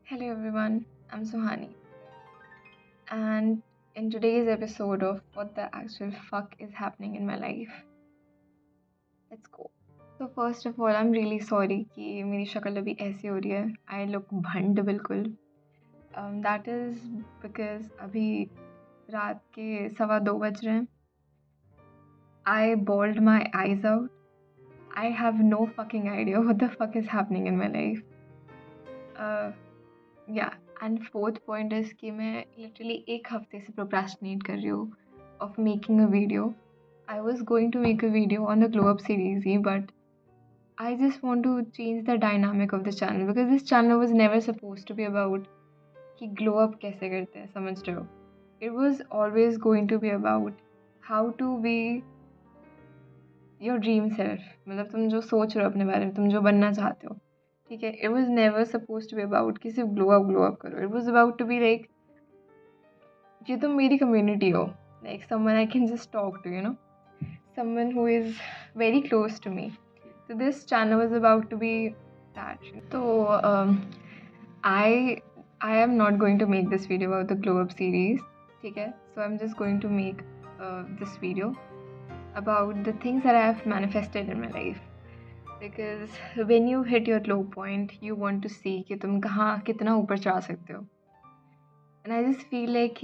Hello everyone, I'm Suhani, and in today's episode of What the Actual Fuck is Happening in My Life, let's go. So first of all, I'm really sorry कि मेरी शक्ल अभी ऐसी हो रही है. I look भंड बिल्कुल. That is because अभी रात के 2:15 बज रहे हैं. I bawled my eyes out. I have no fucking idea what the fuck is happening in my life. या एंड फोर्थ पॉइंट इज़ कि मैं लिटरली एक हफ्ते से प्रोक्रेस्टिनेट कर रही हूँ of making a video. I was going to make a video on the glow up series ही but I just want to change the dynamic of the channel because this channel was never suppose to be about कि glow up कैसे करते हैं, समझ रहे हो. It was always going to be about how to be your dream self, मतलब तुम जो सोच रहे हो अपने बारे में, तुम जो बनना चाहते हो. ठीक है, it was never suppose to be about कि सिर्फ ग्लो अप करो. It was about to be like ये तुम मेरी कम्युनिटी हो, like someone I can just talk to, someone who is very close to me. So this channel was about to be that. So I am not going to make this video about the glow up series. Okay, so I'm just going to make this video about the things that I have manifested in my life. Because when you hit your low point, you want to see कि तुम कहाँ कितना ऊपर चढ़ा सकते हो. And I just feel like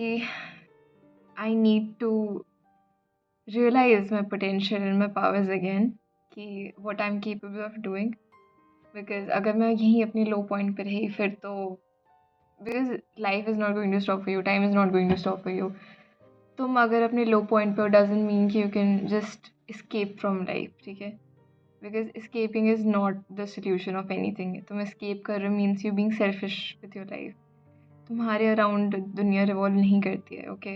I need to realize my potential and my powers again कि what I'm capable of doing. Because अगर मैं यहीं अपनी low point पे रही फिर तो because life is not going to stop for you, time is not going to stop for you. तुम अगर अपने low point पे हो doesn't mean कि you can just escape from life, ठीक है. Because escaping is not the solution of anything. तुम escape कर रहे हो means you being selfish with your life. तुम्हारे अराउंड दुनिया रिवॉल्व नहीं करती है. Okay,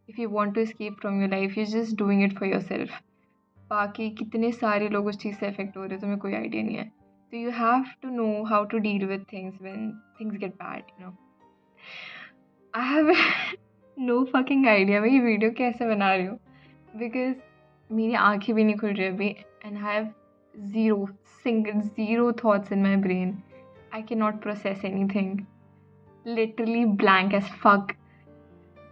if you want to escape from your life you just doing it for yourself. बाकी कितने सारे लोग उस चीज़ से अफेक्ट हो रहे हैं तुम्हें कोई आइडिया नहीं है. तो you have to know how to deal with things when things get bad. I have no fucking idea मैं ये वीडियो कैसे बना रही हूँ बिकॉज मेरी आंखें भी नहीं खुल रही अभी and I have zero thoughts in my brain. I cannot process anything. Literally blank as fuck.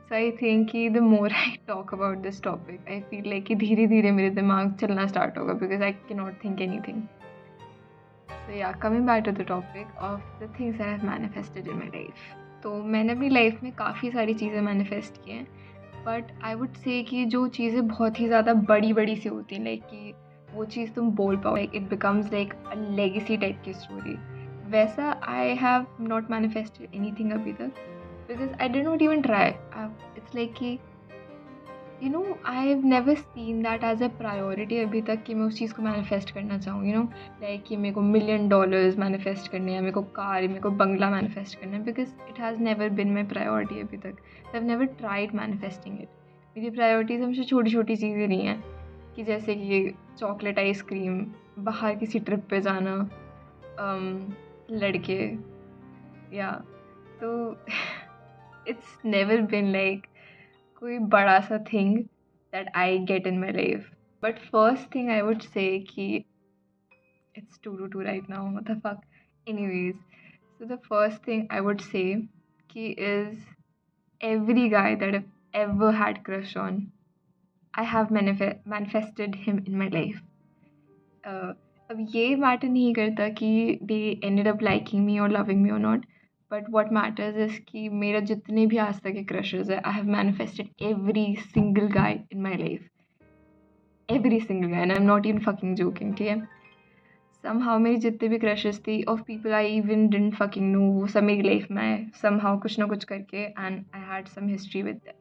So I think कि the more I talk about this topic, I feel like कि धीरे धीरे मेरे दिमाग चलना start होगा because I cannot think anything. So yeah, coming back to the topic of the things that I have manifested in my life. तो मैंने अपनी लाइफ में काफ़ी सारी चीज़ें मैनिफेस्ट की हैं बट आई वुड से कि जो चीज़ें बहुत ही ज़्यादा बड़ी बड़ी सी होती हैं लाइक कि वो चीज़ तुम बोल पाओ like it becomes like a legacy type की स्टोरी, वैसा I have not manifested anything अभी तक because I did not even try. It's like कि I have never seen that as a priority अभी तक कि मैं उस चीज़ को मैनिफेस्ट करना चाहूँ. लाइक कि मेरे को $1,000,000 मैनिफेस्ट करने हैं, मेरे को कार, मेरे को बंगला मैनिफेस्ट करना है because it has never been my priority अभी तक. I have never tried manifesting it. मेरी प्रायोरिटीज़ हमेशा छोटी छोटी चीज़ें नहीं हैं कि जैसे कि चॉकलेट आइसक्रीम, बाहर किसी ट्रिप पे जाना, लड़के या तो it's never been like कोई बड़ा सा thing that I get in my life. But first thing I would say कि it's 2 to 2 right now, what the fuck. Anyways, so the first thing I would say कि is every guy that I've ever had crush on, I have manifested him in my life. अब ये matter नहीं करता कि they ended up liking me or loving me or not. But what matters is कि मेरा जितने भी आज तक के क्रशेज है I have manifested every single guy in my life. Every single guy and I am not even fucking joking. ठीक है, समहाउ मेरी जितने भी क्रशेज थी of people I even didn't fucking know, वो सब मेरी लाइफ में समहाउ कुछ ना कुछ करके and I had some history with that.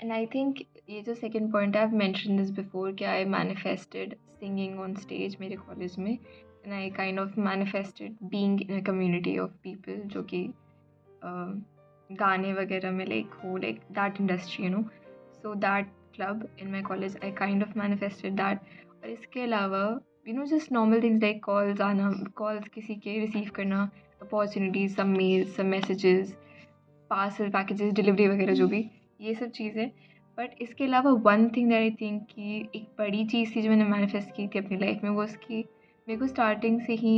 And I think ये जो सेकेंड पॉइंट है I have mention this before कि I manifested singing on stage मेरे कॉलेज में and I kind of manifested being in a community of people जो कि गाने वगैरह में लाइक हो like that industry so that club in my college I kind of manifested that. और इसके अलावा just normal things like calls आना, कॉल्स किसी के रिसीव करना, opportunities, some mails, some messages, parcel packages, delivery वगैरह जो भी ये सब चीज़ें. बट इसके अलावा one thing that I think कि एक बड़ी चीज़ थी जो मैंने मैनिफेस्ट की थी अपनी लाइफ में वो उसकी मेरे को स्टार्टिंग से ही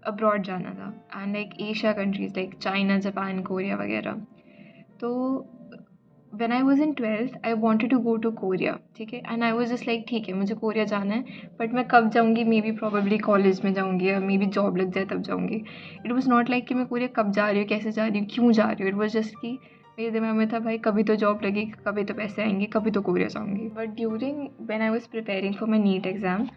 अब्रॉड जाना था and like Asia countries like China, Japan, Korea वगैरह। तो when I was in 12th I wanted to go to Korea, ठीक है, and I was just like ठीक है मुझे कोरिया जाना है, बट मैं कब जाऊँगी, मे बी प्रॉबेबली कॉलेज में जाऊँगी या मे बी जॉब लग जाए तब जाऊँगी। इट वाज नॉट लाइक कि मैं कोरिया कब जा रही हूँ, कैसे जा रही हूँ, क्यों जा रही हूँ। इट वाज जस्ट कि मेरे दिमाग में था भाई कभी तो जॉब लगेगी, कभी तो पैसे आएंगे, कभी तो कोरिया जाऊँगी। But during when I was preparing for my NEET exam,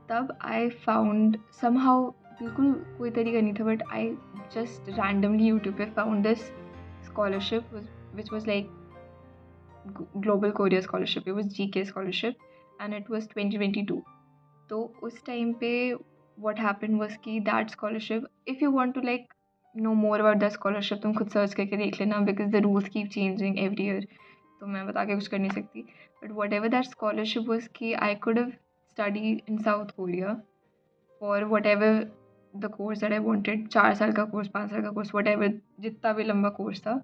तब आई फाउंड समहाउ, बिल्कुल कोई तरीका नहीं था, but I just randomly YouTube पे found this scholarship which was like global Korea scholarship. It was GK scholarship and it was 2022। तो उस time पे व्हाट हैपेंड वाज कि that scholarship, if you want to like know more about the scholarship, तुम खुद search करके देख लेना, because the rules keep changing every year, तो मैं बता के कुछ कर नहीं सकती। But whatever that scholarship was कि I could have study in South Korea for whatever the course that I wanted, 4 साल का कोर्स, 5 साल का कोर्स, वट एवर जितना भी लंबा कोर्स था,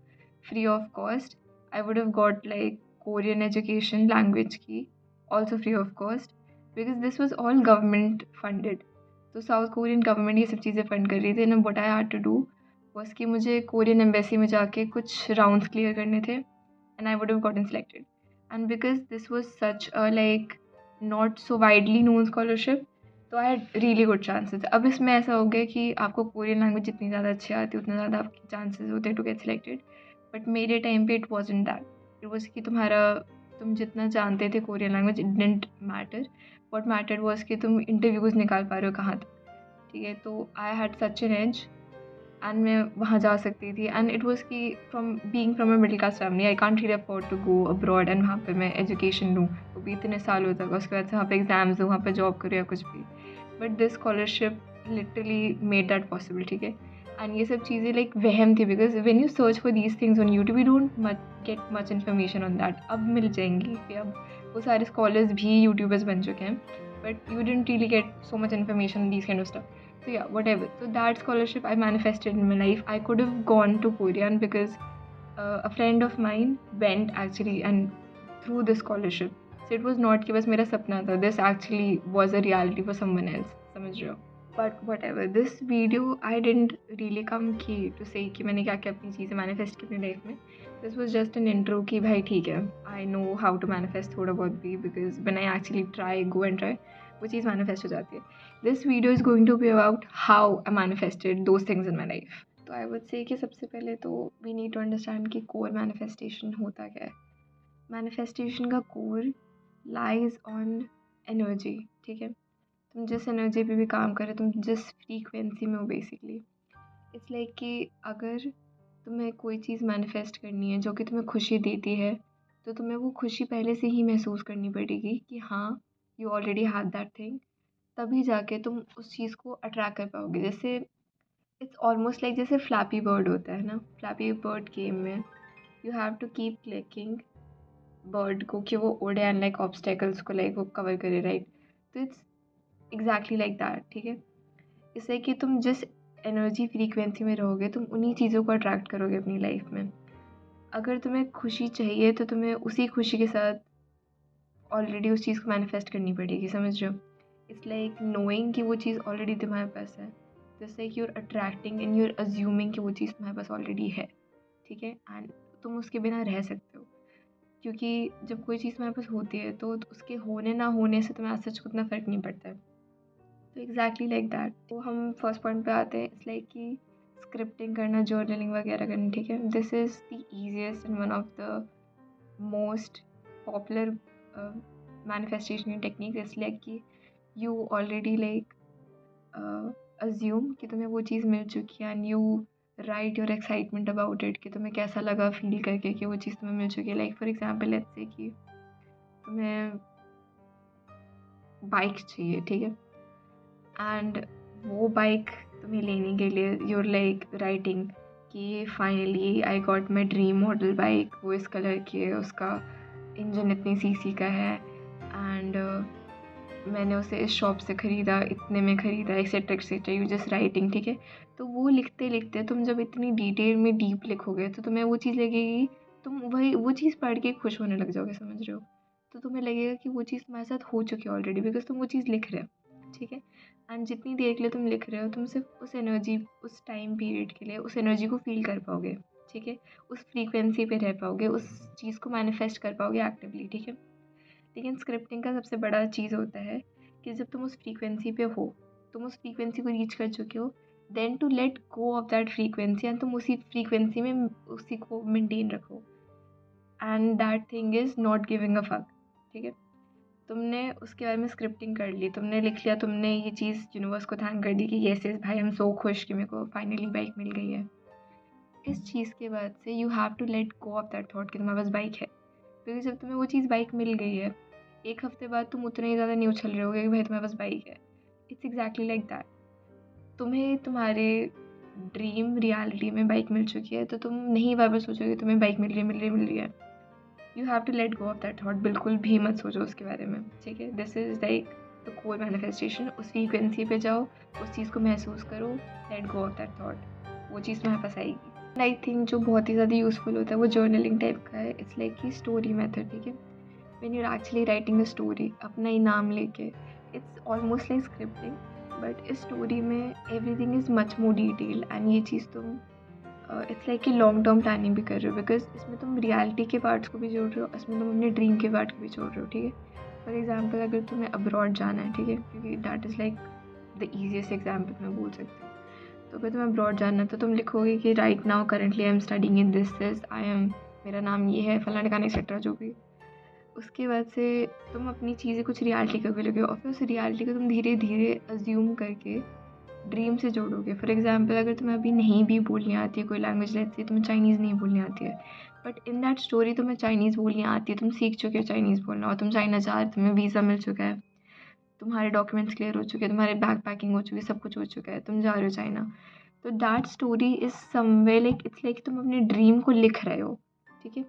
free of cost. I would have got like Korean education language की also free of cost, because this was all government funded. तो साउथ कोरियन गवर्नमेंट ये सब चीज़ें फंड कर रही थी। And what I had to do was कि मुझे कोरियन एम्बेसी में जाके कुछ राउंड्स क्लियर करने थे and I would have gotten selected. And because this was such a like not so widely known scholarship, तो I had really good chances. अब इसमें ऐसा हो गया कि आपको कोरियन लैंग्वेज जितनी ज़्यादा अच्छी आती है उतना ज़्यादा आपके चांसेस होते हैं टू गेट सिलेक्टेड। बट मेरे टाइम पे it wasn't that. It was कि तुम जितना जानते थे Korean language, it didn't matter. What mattered was कि तुम इंटरव्यूज़ निकाल पा रहे हो कहाँ तक, ठीक है। तो I had such an age and मैं वहाँ जा सकती थी। एंड इट वाज कि from being from a middle class family, I can't really afford to go abroad and वहाँ पे मैं एजुकेशन लूँ, वो भी इतने सालों तक, उसके बाद से वहाँ पे एग्ज़ाम्स दूँ, वहाँ पे जॉब करूँ या कुछ भी। But this scholarship literally made that possible, ठीक है। एंड ये सब चीज़ें लाइक वहम थी, because when you search for these things on YouTube you don't get much information on that. अब मिल जाएंगी कि अब वो सारे स्कॉलर्स भी यूट्यूबर्स बन चुके हैं, but you didn't really get so much information on these kind of stuff. So yeah, whatever. So that scholarship I manifested in my life. I could have gone to Korea because a friend of mine went actually and through this scholarship. So it was not कि बस मेरा सपना था. This actually was a reality for someone else. समझ रहे हो? But whatever. This video I didn't really come की to say कि मैंने क्या क्या अपनी चीज़ें manifest की अपनी life में. This was just an intro कि भाई ठीक है. I know how to manifest थोड़ा बहुत भी, because when I actually go and try, वो चीज़ manifest हो जाती है. This video is going to be about how I manifested those things in my life. तो I would say कि सबसे पहले तो we need to understand कि core manifestation होता क्या है. Manifestation का core lies on energy, ठीक है. तुम जिस एनर्जी पे भी काम कर रहे हो, तुम जिस फ्रीक्वेंसी में हो, बेसिकली इट्स लाइक कि अगर तुम्हें कोई चीज़ मैनिफेस्ट करनी है जो कि तुम्हें खुशी देती है, तो तुम्हें वो खुशी पहले से ही महसूस करनी पड़ेगी कि हाँ you already had that thing, तभी जाके तुम उस चीज़ को अट्रैक्ट कर पाओगे. जैसे इट्स ऑलमोस्ट लाइक जैसे फ्लैपी बर्ड होता है ना, फ्लैपी बर्ड गेम में you have to keep clicking bird को कि वो उड़े एंड लाइक ऑब्स्टेकल्स को लाइक वो कवर करे, राइट. तो इट्स एग्जैक्टली लाइक दैट, ठीक है. इससे कि तुम जिस एनर्जी फ्रीक्वेंसी में रहोगे तुम उन्हीं चीज़ों को अट्रैक्ट करोगे अपनी लाइफ में. अगर तुम्हें खुशी चाहिए तो तुम्हें उसी खुशी के साथ ऑलरेडी उस चीज़ को मैनिफेस्ट करनी पड़ेगी, समझ रहे हो. इट्स लाइक नोइंग कि वो चीज़ ऑलरेडी तुम्हारे पास है. Just like you're attracting and you're assuming कि वो चीज़ तुम्हारे पास ऑलरेडी है, ठीक है. एंड तुम उसके बिना रह सकते हो, क्योंकि जब कोई चीज़ तुम्हारे पास होती है तो उसके होने ना होने से तुम्हें सच को उतना फ़र्क नहीं पड़ता है. तो एग्जैक्टली लाइक दैट. तो हम फर्स्ट पॉइंट पे आते हैं. इट्स लाइक कि स्क्रिप्टिंग करना, जर्नलिंग वगैरह करना, ठीक है. This is the easiest and one of the most popular manifestation technique. It's like कि यू ऑलरेडी लाइक अज्यूम कि तुम्हें वो चीज़ मिल चुकी है and you right your excitement about it, कि तुम्हें कैसा लगा फील करके कि वो चीज़ तुम्हें मिल चुकी है. Like for example let's say कि तुम्हें बाइक चाहिए, ठीक है. एंड वो बाइक तुम्हें लेने के लिए यूर लाइक राइटिंग कि finally I got my dream model bike, वो इस कलर की है, उसका इंजन इतनी सीसी का है एंड मैंने उसे इस शॉप से ख़रीदा, इतने में ख़रीदा, etcetera etcetera. You just writing, ठीक है. तो वो लिखते लिखते तुम जब इतनी डिटेल में डीप लिखोगे तो तुम्हें वो चीज़ लगेगी, तुम वही वो चीज़ पढ़ के खुश होने लग जाओगे, समझ रहे हो. तो तुम्हें लगेगा कि वो चीज़ तुम्हारे साथ हो चुकी है ऑलरेडी, बिकॉज तुम वो चीज़ लिख रहे हो, ठीक है. एंड जितनी देर के लिए तुम लिख रहे हो, तुम सिर्फ उस एनर्जी, उस टाइम पीरियड के लिए उस एनर्जी को फील कर पाओगे, ठीक है, उस फ्रीक्वेंसी पे रह पाओगे, उस चीज़ को मैनिफेस्ट कर पाओगे एक्टिवली, ठीक है। लेकिन स्क्रिप्टिंग का सबसे बड़ा चीज़ होता है कि जब तुम उस फ्रीक्वेंसी पे हो, तुम उस फ्रीक्वेंसी को रीच कर चुके हो, then to let go of that frequency and तुम उसी फ्रीक्वेंसी में उसी को मेंटेन रखो, and that thing is not giving a fuck, ठीक है। तुमने उसके बारे में स्क्रिप्टिंग कर ली, तुमने लिख लिया, तुमने ये चीज़ यूनिवर्स को थैंक कर दी कि येस येस भाई, आई एम सो खुश कि मेरे को फाइनली बाइक मिल गई है। इस चीज़ के बाद से you have to let go of that thought कि तुम्हारे पास बाइक है, क्योंकि जब तुम्हें वो चीज़ बाइक मिल गई है, एक हफ्ते बाद तुम उतने ही ज़्यादा नहीं उछल रहे होगे कि भाई तुम्हारे पास बाइक है। It's exactly like that. तुम्हें तुम्हारे ड्रीम रियलिटी में बाइक मिल चुकी है, तो तुम नहीं वापस सोचोगे तुम्हें बाइक मिल रही है, मिल रही है, मिल रही है। You have to let go of that thought, बिल्कुल भी मत सोचो उसके बारे में, ठीक है। This is like the core manifestation. उस फ्रीक्वेंसी पे जाओ, उस चीज़ को महसूस करो, let go of that thought, वो चीज़ तुम्हारे पास आएगी। आई थिंक जो बहुत ही ज़्यादा यूज़फुल होता है वो जर्नलिंग टाइप का है। इट्स लाइक कि स्टोरी मेथड, ठीक है। When you are actually writing the story अपना ही नाम लेके, it's almost like scripting, but इस स्टोरी में everything is much more detail, and ये चीज़ तुम इट्स लाइक कि लॉन्ग टर्म प्लानिंग भी कर रहे हो, बिकॉज इसमें तुम रियलिटी के पार्ट्स को भी जोड़ रहे हो, इसमें तुम अपने ड्रीम के पार्ट को भी जोड़ रहे हो, ठीक है। फॉर एग्जाम्पल अगर तुम्हें अब्रॉड जाना है, ठीक है, क्योंकि that is like the easiest example मैं बोल सकती हूँ। तो अगर तुम्हें अब्रॉड जाना है तो तुम लिखोगे कि right now currently I am studying in this I am, मेरा नाम ये है, फलाना ठिकाना एक्सेट्रा जो भी। उसके बाद से तुम अपनी चीज़ें कुछ रियलिटी का भी लोगे, और फिर उस रियलिटी को तुम धीरे धीरे अज्यूम करके ड्रीम से जोड़ोगे। फॉर एग्जाम्पल अगर तुम्हें अभी नहीं भी बोलनी आती है कोई लैंग्वेज, लेट्स से तुम्हें चाइनीज़ नहीं बोलनी आती है, बट इन दैट स्टोरी तुम्हें चाइनीज़ बोलनी आती है, तुम सीख चुके हो चाइनीज़ बोलना, और तुम चाइना जा रहे हो, तुम्हें वीज़ा मिल चुका है, तुम्हारे डॉक्यूमेंट्स क्लियर हो चुके हैं, तुम्हारे बैग पैकिंग हो चुकी है, सब कुछ हो चुका है, तुम जा रहे हो चाइना। तो that story is somewhere like it's like तुम अपने ड्रीम को लिख रहे हो, ठीक है।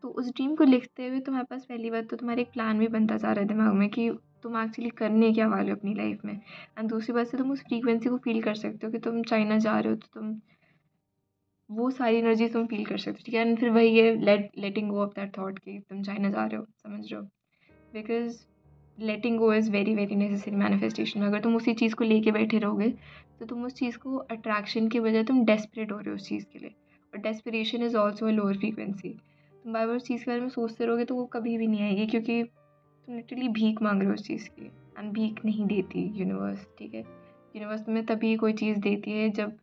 तो उस ड्रीम को लिखते हुए तुम्हारे पास पहली बात तो तुम्हारा एक प्लान भी बनता जा रहा है दिमाग में कि तुम एक्चुअली करने क्या वाले हो अपनी लाइफ में, एंड दूसरी बात से तुम उस फ्रीक्वेंसी को फील कर सकते हो कि तुम चाइना जा रहे हो, तो तुम वो सारी एनर्जी तुम फील कर सकते हो, ठीक है। एंड फिर वही है लेटिंग गो ऑफ दैट थॉट कि तुम चाइना जा रहे हो, समझ रहे हो, because letting go is very very necessary manifestation में। अगर तुम उसी चीज़ को लेके बैठे रहोगे तो तुम उस चीज़ को अट्रैक्शन के बजाय तुम डेस्परेट हो रहे हो उस चीज़ के लिए, और desperation is also a lower frequency. तुम बार बार उस चीज़ के बारे में सोचते रहोगे तो वो कभी भी नहीं आएगी, क्योंकि तुम लिटरली भीख मांग रहे हो उस चीज़ की, एंड भीख नहीं देती यूनिवर्स, ठीक है। यूनिवर्स तुम्हें तभी कोई चीज़ देती है जब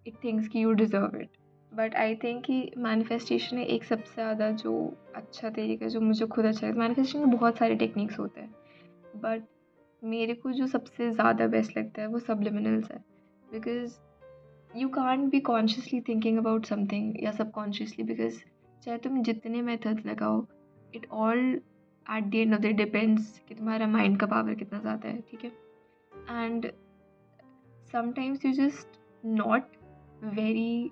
इट थिंक्स कि you deserve it. But I think कि मैनिफेस्टेशन है एक सबसे ज़्यादा जो अच्छा तरीका जो मुझे खुद अच्छा लगता है। मैनिफेस्टेशन में बहुत सारे टेक्निक्स होते हैं, बट मेरे को जो सबसे ज़्यादा बेस्ट लगता है वो सबलिमिनल्स है, because you can't be consciously thinking about something या सबकॉन्शियसली, बिकॉज चाहे तुम जितने मेथड्स लगाओ, it all at the end of the depends कि तुम्हारा माइंड का पावर कितना ज़्यादा है, ठीक है। And sometimes you just not very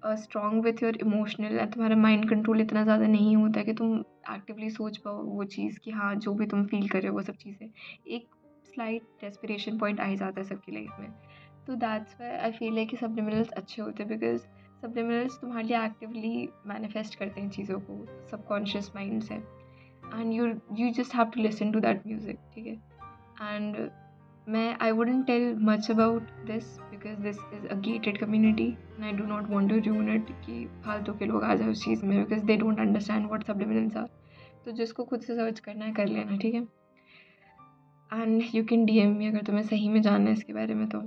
strong with your emotional, या तुम्हारा माइंड कंट्रोल इतना ज़्यादा नहीं होता है कि तुम एक्टिवली सोच पाओ वो चीज़ कि हाँ जो भी तुम फील कर रहे हो वो सब चीज़ें, एक स्लाइट डेस्पिरेशन पॉइंट आ ही जाता है सबकी लाइफ में। तो दैट्स वाई आई फील है कि सबलिमिनल्स अच्छे होते हैं, बिकॉज सबलिमिनल्स तुम्हारे लिए एक्टिवली मैनिफेस्ट करते हैं चीज़ों को सबकॉन्शियस माइंड से, and you just have to listen to that music, ठीक है। And I wouldn't tell much about this because this is a gated community and I do not want to ruin it कि फालतू के लोग आ जाए उस चीज़ में, because they don't understand what subliminals are। तो जिसको खुद से सर्च करना है कर लेना, ठीक है। एंड यू कैन DM मी अगर तुम्हें सही में जानना है इसके बारे में। तो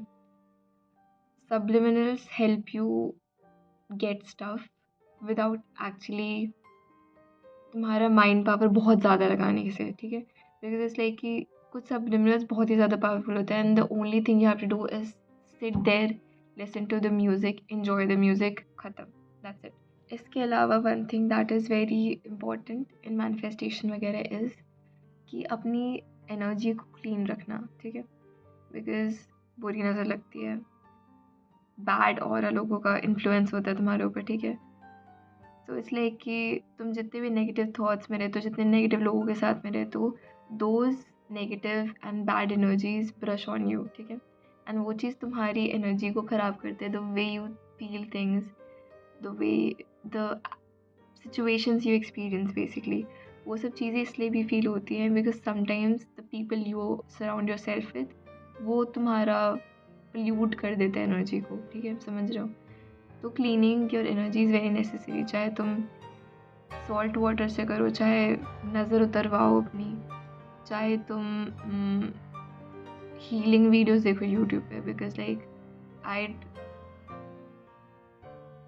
subliminals help you get stuff without actually तुम्हारा माइंड पावर बहुत ज़्यादा लगाने से, ठीक है। बिकॉज इट्स लाइक कि कुछ सबलिमिनल्स बहुत ही ज़्यादा पावरफुल होता है, and the only thing you have to do is sit there, listen to the music, enjoy the music, ख़त्म, दैट्स इट। इसके अलावा one thing that is very important in manifestation वगैरह इज़ कि अपनी एनर्जी को clean रखना, ठीक है। बिकॉज बुरी नज़र लगती है, बैड और लोगों का इन्फ्लुएंस होता है तुम्हारे ऊपर, ठीक है। तो इसलिए कि तुम जितने भी नेगेटिव थॉट्स में रहते हो, जितने नेगेटिव लोगों के साथ में रहते हो, those negative and bad energies brush on you, ठीक है। एंड वो चीज़ तुम्हारी एनर्जी को ख़राब करते हैं, the way you feel things, the way the situations you experience basically. वो सब चीज़ें इसलिए भी फील होती हैं because sometimes the people you surround your self with वो तुम्हारा पोल्यूट कर देता है एनर्जी को, ठीक है, समझ रहे हो? तो cleaning your energy is very necessary. चाहे तुम सॉल्ट वाटर से करो, चाहे नज़र उतरवाओ अपनी, चाहे तुम हीलिंग वीडियोस देखो यूट्यूब पे, because like I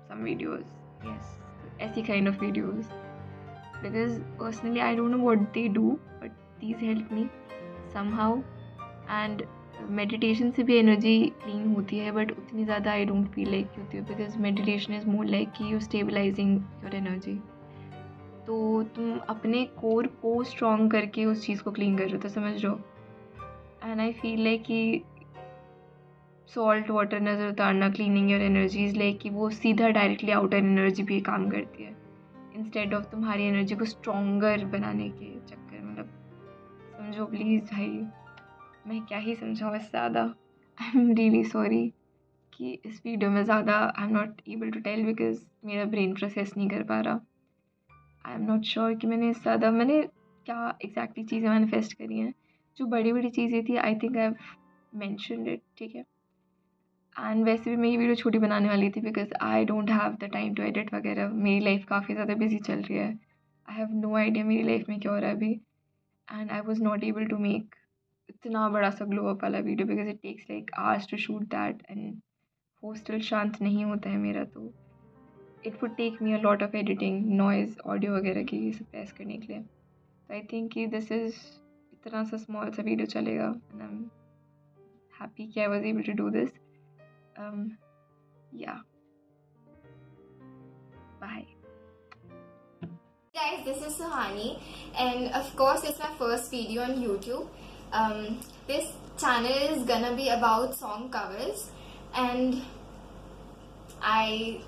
some videos, yes, ऐसी kind of videos, because personally I don't know what they do but these help me somehow. And meditation से भी एनर्जी क्लीन होती है, बट उतनी ज़्यादा आई डोंट फील लाइक होती है, because meditation is more like कि यू स्टेबलाइजिंग योर एनर्जी। तो तुम अपने कोर को स्ट्रॉन्ग करके उस चीज़ को क्लीन कर रहे हो, तो समझ लो। एंड आई फील लाइक कि सॉल्ट वाटर नज़र उतारना, क्लीनिंग योर एनर्जीज, लाइक कि वो सीधा डायरेक्टली आउटर एनर्जी पे काम करती है, इंस्टेड ऑफ तुम्हारी एनर्जी को स्ट्रॉन्गर बनाने के चक्कर में। मतलब समझो प्लीज़ भाई, मैं क्या ही समझाऊँ इससे ज़्यादा। आई एम रियली सॉरी कि इस वीडियो में ज़्यादा I am not able to tell, because मेरा ब्रेन प्रोसेस नहीं कर पा रहा। आई एम नॉट श्योर कि मैंने क्या एग्जैक्टली चीज़ें मैनिफेस्ट करी हैं। जो बड़ी बड़ी चीज़ें थी I think I have mentioned it, ठीक है। एंड वैसे भी मैं ये वीडियो छोटी बनाने वाली थी, because I don't have the time to edit वगैरह। मेरी लाइफ काफ़ी ज़्यादा बिजी चल रही है। आई हैव नो आइडिया मेरी लाइफ में क्या हो रहा है अभी, and I was not able to make इतना बड़ा सा ग्लो अप वाला video, because it takes like hours to shoot that, and hostel शांत नहीं होता है मेरा, तो it would take me a lot of editing, noise, audio वगैरह की ये सब प्रेस करने के लिए। तो आई थिंक कि दिस इज़ इतना सा स्मॉल सा वीडियो चलेगा, एंड आई एम हैप्पी कि I was able to do this. Yeah, bye. Guys, this is Suhani, and of course it's my first video on YouTube. This channel is gonna be about song covers, and I